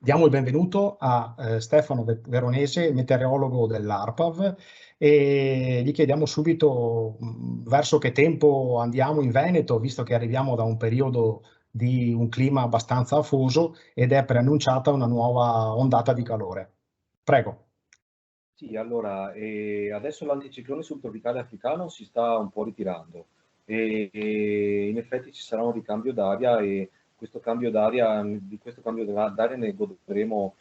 Diamo il benvenuto a Stefano Veronese, meteorologo dell'ARPAV, e gli chiediamo subito verso che tempo andiamo in Veneto, visto che arriviamo da un periodo di un clima abbastanza afoso ed è preannunciata una nuova ondata di calore. Prego. Sì, allora, adesso l'anticiclone subtropicale africano si sta un po' ritirando e in effetti ci sarà un ricambio d'aria e di questo cambio d'aria ne godremo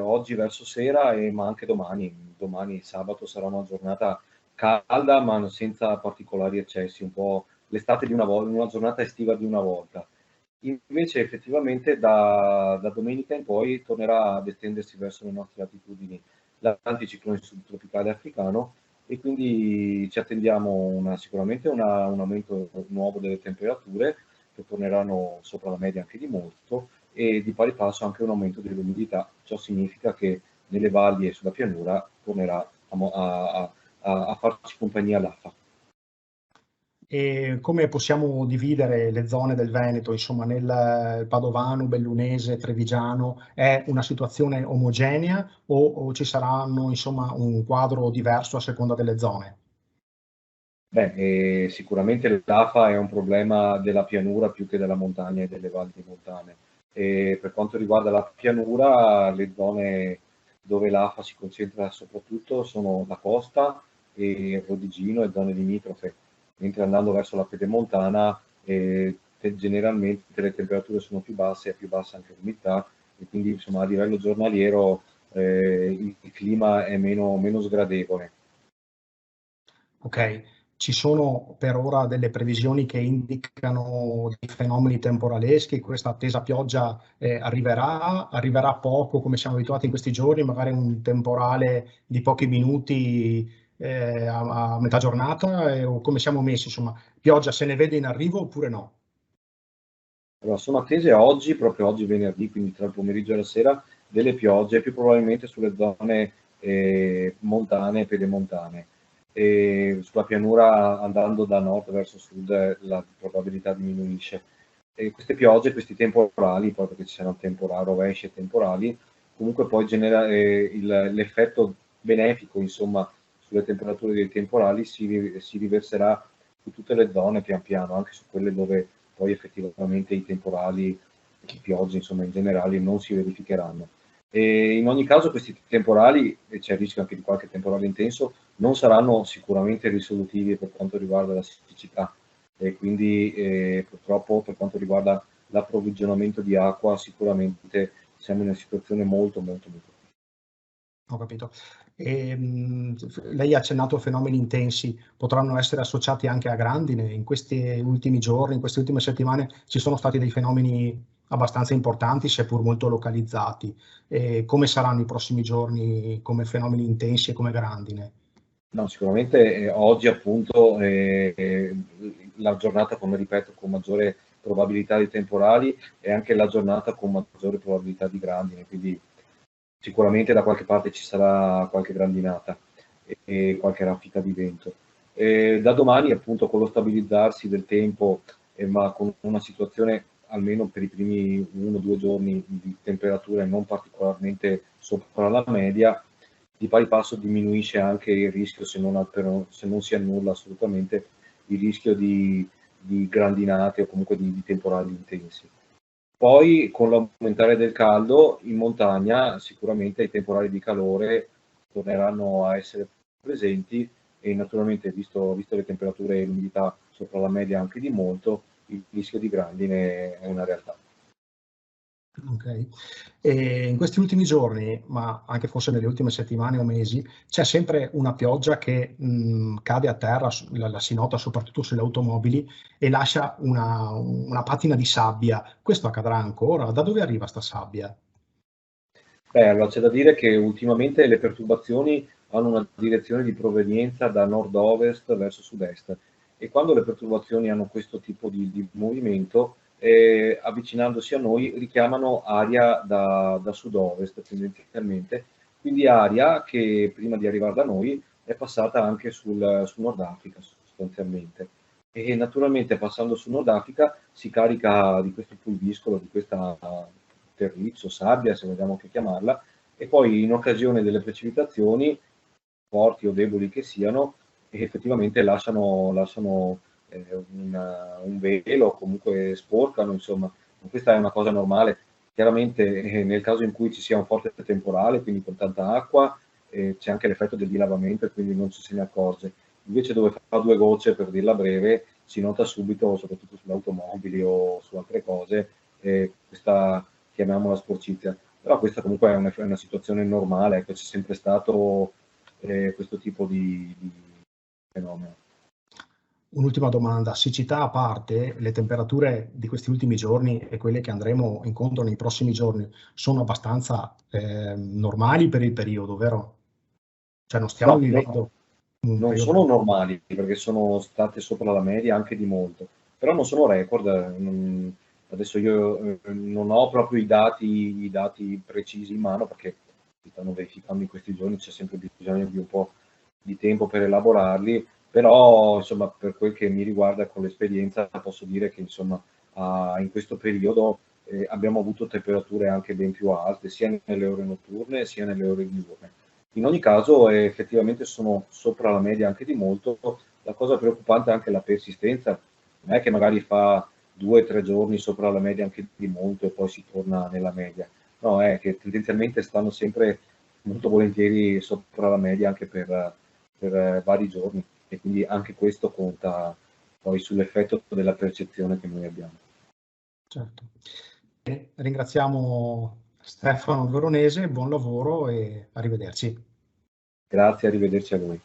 oggi verso sera ma anche domani. Domani sabato sarà una giornata calda ma senza particolari eccessi, un po' l'estate di una volta, una giornata estiva di una volta. Invece effettivamente da domenica in poi tornerà ad estendersi verso le nostre latitudini l'anticiclone subtropicale africano e quindi ci attendiamo sicuramente un aumento nuovo delle temperature che torneranno sopra la media anche di molto e di pari passo anche un aumento dell'umidità. Ciò significa che nelle valli e sulla pianura tornerà a farci compagnia l'AFA. E come possiamo dividere le zone del Veneto, insomma, nel Padovano, Bellunese, Trevigiano? È una situazione omogenea o ci saranno, insomma, un quadro diverso a seconda delle zone? Beh, sicuramente l'AFA è un problema della pianura più che della montagna e delle valli montane. E per quanto riguarda la pianura, le zone dove l'AFA si concentra soprattutto sono la costa e il Rodigino e zone limitrofe, mentre andando verso la pedemontana generalmente le temperature sono più basse, è più bassa anche l'umidità e quindi insomma, a livello giornaliero il clima è meno sgradevole. Ok, ci sono per ora delle previsioni che indicano dei fenomeni temporaleschi, questa attesa pioggia arriverà poco come siamo abituati in questi giorni, magari un temporale di pochi minuti a metà giornata, o come siamo messi, insomma, pioggia se ne vede in arrivo oppure no? Allora, sono attese oggi, proprio oggi venerdì, quindi tra il pomeriggio e la sera, delle piogge, più probabilmente sulle zone montane e pedemontane. E sulla pianura, andando da nord verso sud, la probabilità diminuisce. E queste piogge, questi temporali, poi perché ci saranno temporali, rovesci e temporali, comunque poi genera l'effetto benefico, insomma, sulle temperature dei temporali si riverserà su tutte le zone pian piano, anche su quelle dove poi effettivamente i temporali, le piogge insomma in generale non si verificheranno. E in ogni caso questi temporali, e c'è il rischio anche di qualche temporale intenso, non saranno sicuramente risolutivi per quanto riguarda la siccità e quindi purtroppo per quanto riguarda l'approvvigionamento di acqua sicuramente siamo in una situazione molto. Ho capito. Lei ha accennato a fenomeni intensi, potranno essere associati anche a grandine. In questi ultimi giorni, in queste ultime settimane, ci sono stati dei fenomeni abbastanza importanti, seppur molto localizzati. Come saranno i prossimi giorni come fenomeni intensi e come grandine? No, sicuramente oggi appunto la giornata, come ripeto, con maggiore probabilità di temporali e anche la giornata con maggiore probabilità di grandine, quindi sicuramente da qualche parte ci sarà qualche grandinata e qualche raffica di vento. Da domani appunto con lo stabilizzarsi del tempo, ma con una situazione almeno per i primi 1 o 2 giorni di temperature non particolarmente sopra la media, di pari passo diminuisce anche il rischio, se non si annulla assolutamente, il rischio di grandinate o comunque di temporali intensi. Poi con l'aumentare del caldo in montagna sicuramente i temporali di calore torneranno a essere presenti e naturalmente visto le temperature e l'umidità sopra la media anche di molto, il rischio di grandine è una realtà. Okay. In questi ultimi giorni, ma anche forse nelle ultime settimane o mesi, c'è sempre una pioggia che, cade a terra, la si nota soprattutto sulle automobili e lascia una patina di sabbia. Questo accadrà ancora? Da dove arriva 'sta sabbia? Beh, allora c'è da dire che ultimamente le perturbazioni hanno una direzione di provenienza da nord-ovest verso sud-est e quando le perturbazioni hanno questo tipo di movimento, avvicinandosi a noi richiamano aria da sud-ovest tendenzialmente, quindi aria che prima di arrivare da noi è passata anche sul Nord Africa sostanzialmente. E naturalmente passando sul Nord Africa si carica di questo pulviscolo, di questa terriccio, sabbia, se vogliamo anche chiamarla, e poi in occasione delle precipitazioni, forti o deboli che siano, effettivamente lasciano un velo, comunque sporcano, insomma. Questa è una cosa normale. Chiaramente nel caso in cui ci sia un forte temporale, quindi con tanta acqua, c'è anche l'effetto del dilavamento e quindi non ci se ne accorge. Invece dove fa 2 gocce, per dirla breve, si nota subito, soprattutto sulle automobili o su altre cose, questa, chiamiamola sporcizia. Però questa comunque è una situazione normale, ecco, c'è sempre stato questo tipo di fenomeno. Un'ultima domanda, siccità a parte, le temperature di questi ultimi giorni e quelle che andremo incontro nei prossimi giorni sono abbastanza normali per il periodo, vero? Cioè non stiamo No, vivendo un non periodo... sono normali perché sono state sopra la media anche di molto, però non sono record. Adesso io non ho proprio i dati precisi in mano perché si stanno verificando in questi giorni, c'è sempre bisogno di un po' di tempo per elaborarli, però insomma per quel che mi riguarda con l'esperienza posso dire che insomma in questo periodo abbiamo avuto temperature anche ben più alte sia nelle ore notturne sia nelle ore diurne. In ogni caso effettivamente sono sopra la media anche di molto. La cosa preoccupante è anche la persistenza, non è che magari fa 2 o 3 giorni sopra la media anche di molto e poi si torna nella media, no, è che tendenzialmente stanno sempre molto volentieri sopra la media anche per vari giorni e quindi anche questo conta poi sull'effetto della percezione che noi abbiamo. Certo. Ringraziamo Stefano Veronese, buon lavoro e arrivederci. Grazie, arrivederci a voi.